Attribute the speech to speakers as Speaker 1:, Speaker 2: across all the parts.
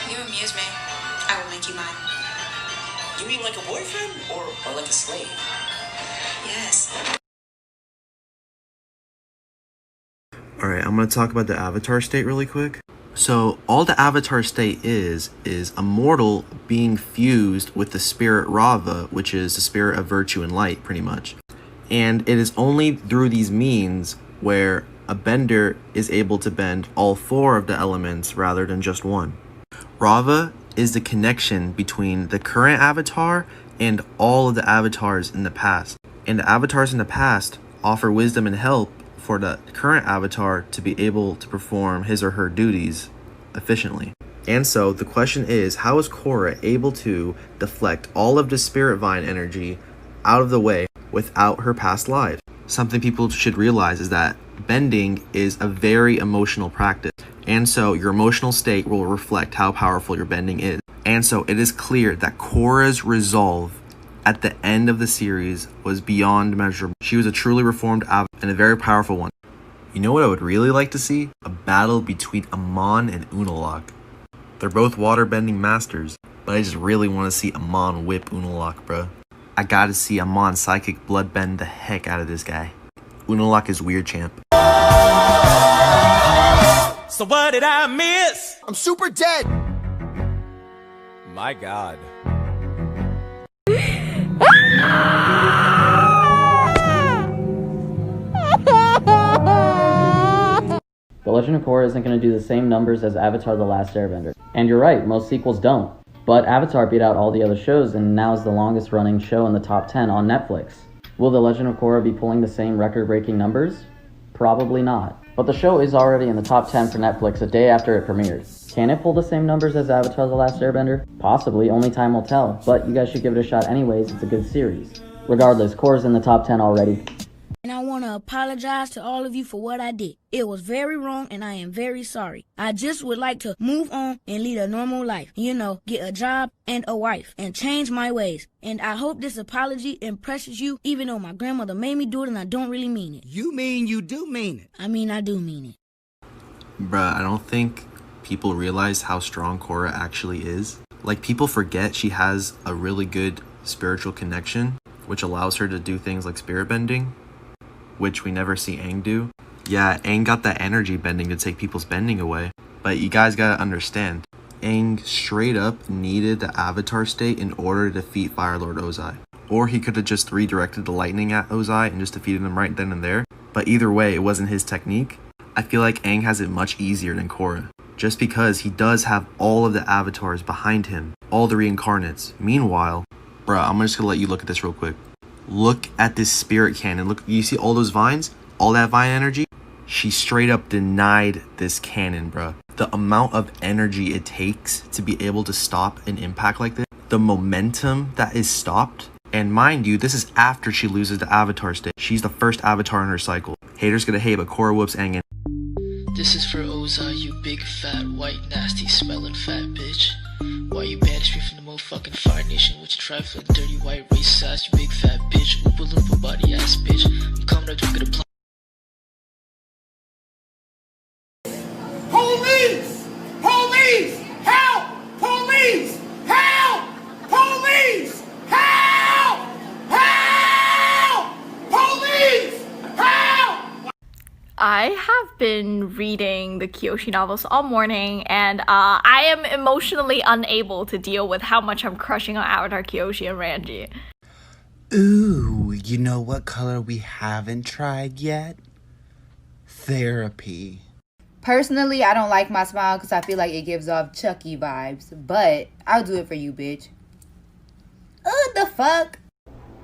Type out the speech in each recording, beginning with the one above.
Speaker 1: You amuse me. I will make you mine.
Speaker 2: You mean like a boyfriend or like a slave?
Speaker 1: Yes.
Speaker 3: Alright, I'm going to talk about the avatar state really quick. So, all the avatar state is a mortal being fused with the spirit Rava, which is the spirit of virtue and light, pretty much. And it is only through these means where a bender is able to bend all four of the elements rather than just one. Rava is the connection between the current avatar and all of the avatars in the past. And the avatars in the past offer wisdom and help for the current avatar to be able to perform his or her duties efficiently. And so the question is, how is Korra able to deflect all of the spirit vine energy out of the way without her past lives? Something people should realize is that bending is a very emotional practice. And so your emotional state will reflect how powerful your bending is. And so it is clear that Korra's resolve at the end of the series was beyond measurable. She was a truly reformed avatar and a very powerful one. You know what I would really like to see? A battle between Amon and Unalaq. They're both waterbending masters, but I just really want to see Amon whip Unalaq, bruh. I gotta see Amon psychic bloodbend the heck out of this guy. Unalaq is weird champ.
Speaker 4: So what did I miss?
Speaker 5: I'm super dead!
Speaker 4: My God.
Speaker 6: The Legend of Korra isn't going to do the same numbers as Avatar: The Last Airbender. And you're right, most sequels don't. But Avatar beat out all the other shows and now is the longest running show in the top 10 on Netflix. Will The Legend of Korra be pulling the same record-breaking numbers? Probably not. But the show is already in the top 10 for Netflix a day after it premiered. Can it pull the same numbers as Avatar: The Last Airbender? Possibly, only time will tell. But you guys should give it a shot anyways, it's a good series. Regardless, Korra's in the top 10 already.
Speaker 7: And I want to apologize to all of you for what I did. It was very wrong and I am very sorry. I just would like to move on and lead a normal life. You know, get a job and a wife and change my ways. And I hope this apology impresses you, even though my grandmother made me do it and I don't really mean it.
Speaker 5: You mean you do mean it?
Speaker 7: I mean, I do mean it.
Speaker 3: Bruh, I don't think people realize how strong Korra actually is. Like, people forget she has a really good spiritual connection, which allows her to do things like spirit bending, which we never see Aang do. Yeah, Aang got that energy bending to take people's bending away. But you guys gotta understand, Aang straight up needed the Avatar state in order to defeat Fire Lord Ozai. Or he could have just redirected the lightning at Ozai and just defeated him right then and there. But either way, it wasn't his technique. I feel like Aang has it much easier than Korra, just because he does have all of the avatars behind him, all the reincarnates. Meanwhile, bruh, I'm just gonna let you look at this real quick. Look at this spirit cannon. Look, you see all those vines? All that vine energy? She straight up denied this cannon, bruh. The amount of energy it takes to be able to stop an impact like this, the momentum that is stopped, and mind you, this is after she loses the avatar state. She's the first avatar in her cycle. Haters gonna hate, but Korra whoops Aang in.
Speaker 8: This is for Ozai, you big fat white nasty smelling fat bitch. Why you banish me from the motherfucking Fire Nation with your trifling dirty white race ass, you big fat bitch, Oompa Loompa body ass bitch. I'm coming up to get a plan.
Speaker 5: Police! Police! Help! Police! Help! Police! Help! Help! Police! Help!
Speaker 9: I have been reading the Kyoshi novels all morning, and I am emotionally unable to deal with how much I'm crushing on Avatar Kyoshi and Ranji.
Speaker 10: Ooh, you know what color we haven't tried yet? Therapy.
Speaker 11: Personally, I don't like my smile because I feel like it gives off Chucky vibes, but I'll do it for you, bitch. What the fuck?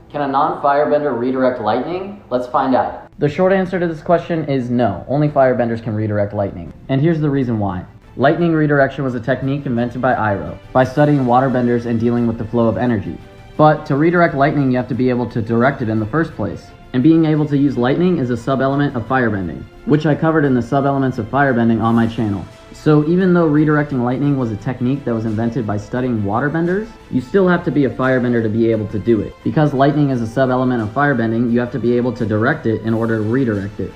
Speaker 6: Can a non-firebender redirect lightning? Let's find out. The short answer to this question is no. Only firebenders can redirect lightning. And here's the reason why. Lightning redirection was a technique invented by Iroh by studying waterbenders and dealing with the flow of energy. But to redirect lightning, you have to be able to direct it in the first place. And being able to use lightning is a sub-element of firebending, which I covered in the sub-elements of firebending on my channel. So even though redirecting lightning was a technique that was invented by studying waterbenders, you still have to be a firebender to be able to do it. Because lightning is a sub-element of firebending, you have to be able to direct it in order to redirect it.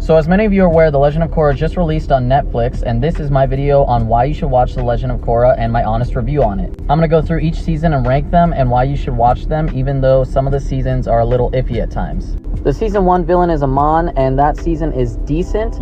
Speaker 6: So as many of you are aware, The Legend of Korra just released on Netflix, and this is my video on why you should watch The Legend of Korra and my honest review on it. I'm going to go through each season and rank them and why you should watch them, even though some of the seasons are a little iffy at times. The season 1 villain is Amon, and that season is decent.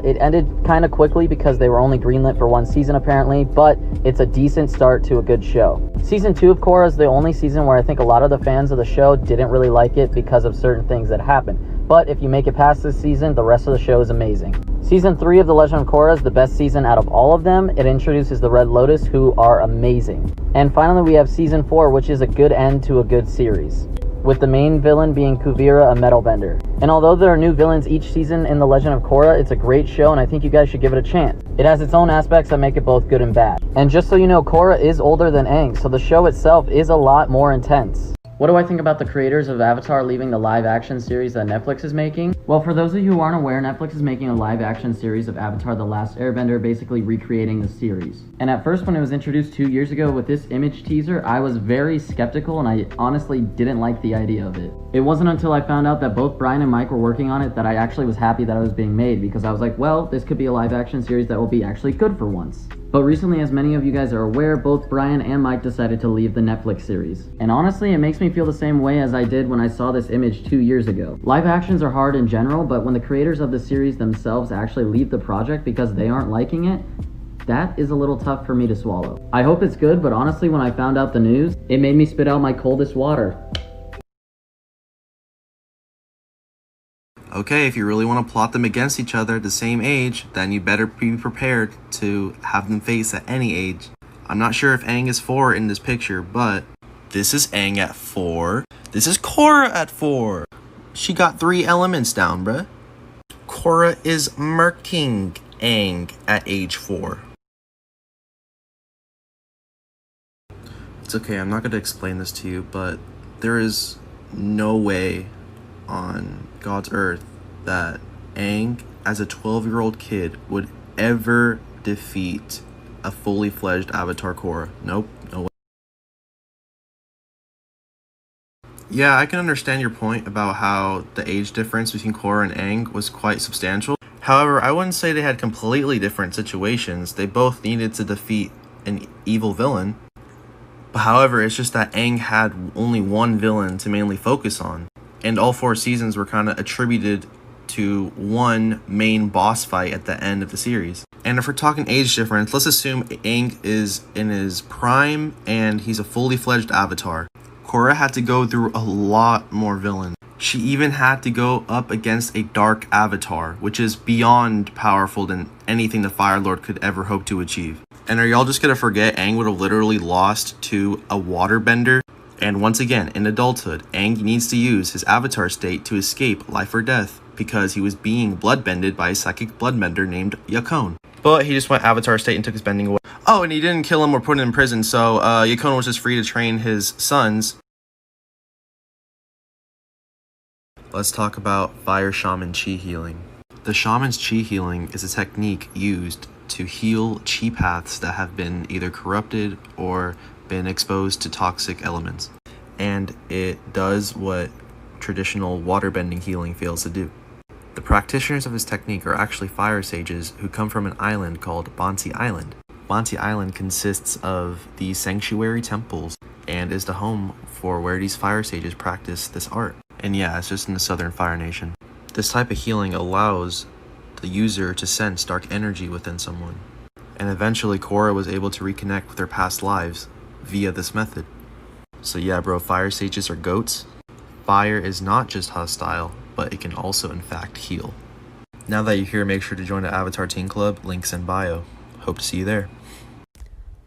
Speaker 6: It ended kind of quickly because they were only greenlit for 1 season apparently, but it's a decent start to a good show. Season 2 of Korra is the only season where I think a lot of the fans of the show didn't really like it because of certain things that happened. But if you make it past this season, the rest of the show is amazing. Season 3 of The Legend of Korra is the best season out of all of them. It introduces the Red Lotus, who are amazing. And finally, we have Season 4, which is a good end to a good series, with the main villain being Kuvira, a metal bender. And although there are new villains each season in The Legend of Korra, it's a great show and I think you guys should give it a chance. It has its own aspects that make it both good and bad. And just so you know, Korra is older than Aang, so the show itself is a lot more intense. What do I think about the creators of Avatar leaving the live-action series that Netflix is making? Well, for those of you who aren't aware, Netflix is making a live-action series of Avatar The Last Airbender, basically recreating the series. And at first, when it was introduced 2 years ago with this image teaser, I was very skeptical and I honestly didn't like the idea of it. It wasn't until I found out that both Brian and Mike were working on it that I actually was happy that it was being made, because I was like, well, this could be a live-action series that will be actually good for once. But recently, as many of you guys are aware, both Brian and Mike decided to leave the Netflix series. And honestly, it makes me feel the same way as I did when I saw this image 2 years ago. Live actions are hard in general, but when the creators of the series themselves actually leave the project because they aren't liking it, that is a little tough for me to swallow. I hope it's good, but honestly, when I found out the news, it made me spit out my coldest water.
Speaker 3: Okay, if you really want to plot them against each other at the same age, then you better be prepared to have them face at any age. I'm not sure if Aang is 4 in this picture, but this is Aang at 4. This is Korra at 4. She got 3 elements down, bruh. Korra is murking Aang at age 4. It's okay, I'm not going to explain this to you, but there is no way on God's earth that Aang, as a 12-year-old kid, would ever defeat a fully fledged Avatar Korra. Nope, no way. Yeah, I can understand your point about how the age difference between Korra and Aang was quite substantial. However, I wouldn't say they had completely different situations. They both needed to defeat an evil villain. But however, it's just that Aang had only one villain to mainly focus on. And all 4 seasons were kind of attributed to one main boss fight at the end of the series. And if we're talking age difference, let's assume Aang is in his prime and he's a fully fledged Avatar. Korra had to go through a lot more villains. She even had to go up against a dark Avatar, which is beyond powerful than anything the Fire Lord could ever hope to achieve. And are y'all just gonna forget Aang would have literally lost to a waterbender? And once again, in adulthood, Aang needs to use his avatar state to escape life or death because he was being bloodbended by a psychic bloodbender named Yakone. But he just went avatar state and took his bending away. Oh, and he didn't kill him or put him in prison, so Yakone was just free to train his sons. Let's talk about Fire Shaman Chi Healing. The Shaman's Chi Healing is a technique used to heal chi paths that have been either corrupted or been exposed to toxic elements, and it does what traditional waterbending healing fails to do. The practitioners of this technique are actually fire sages who come from an island called Bansi Island. Bansi Island consists of these sanctuary temples and is the home for where these fire sages practice this art. And yeah, it's just in the Southern Fire Nation. This type of healing allows the user to sense dark energy within someone. And eventually Korra was able to reconnect with her past lives via this method. So yeah, bro, fire sages are goats. Fire is not just hostile, but it can also in fact heal. Now that you're here, make sure to join the Avatar Teen Club, links in bio. Hope to see you there.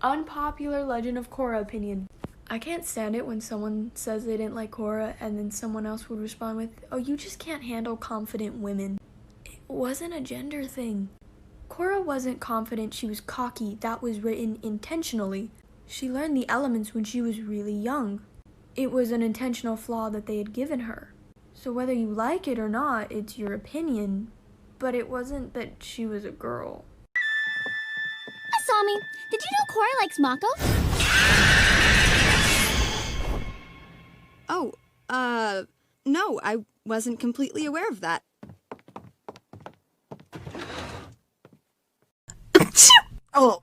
Speaker 12: Unpopular Legend of Korra opinion. I can't stand it when someone says they didn't like Korra and then someone else would respond with, oh, you just can't handle confident women. It wasn't a gender thing. Korra wasn't confident, she was cocky. That was written intentionally. She learned the elements when she was really young. It was an intentional flaw that they had given her. So whether you like it or not, it's your opinion. But it wasn't that she was a girl.
Speaker 13: Asami, did you know Korra likes Mako?
Speaker 14: Oh, no, I wasn't completely aware of that. Oh,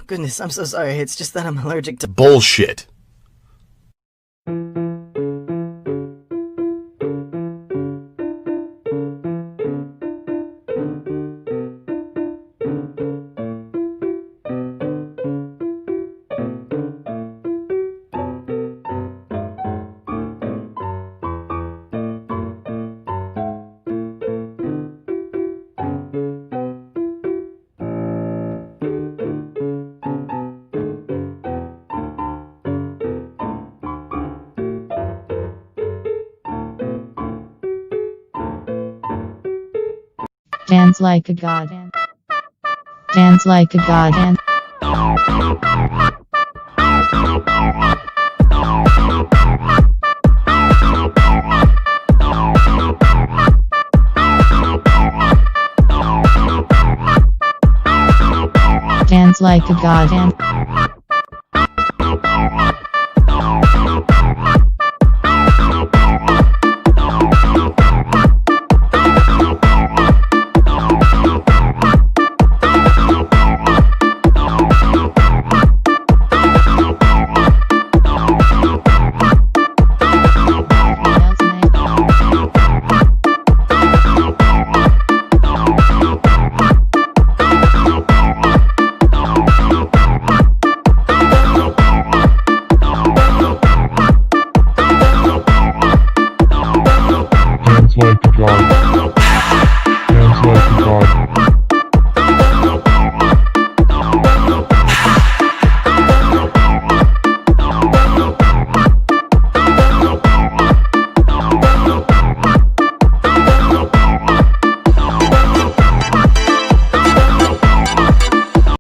Speaker 14: goodness, I'm so sorry. It's just that I'm allergic to
Speaker 15: bullshit.
Speaker 16: Dance like a god. Dance like a god. Dance like a god.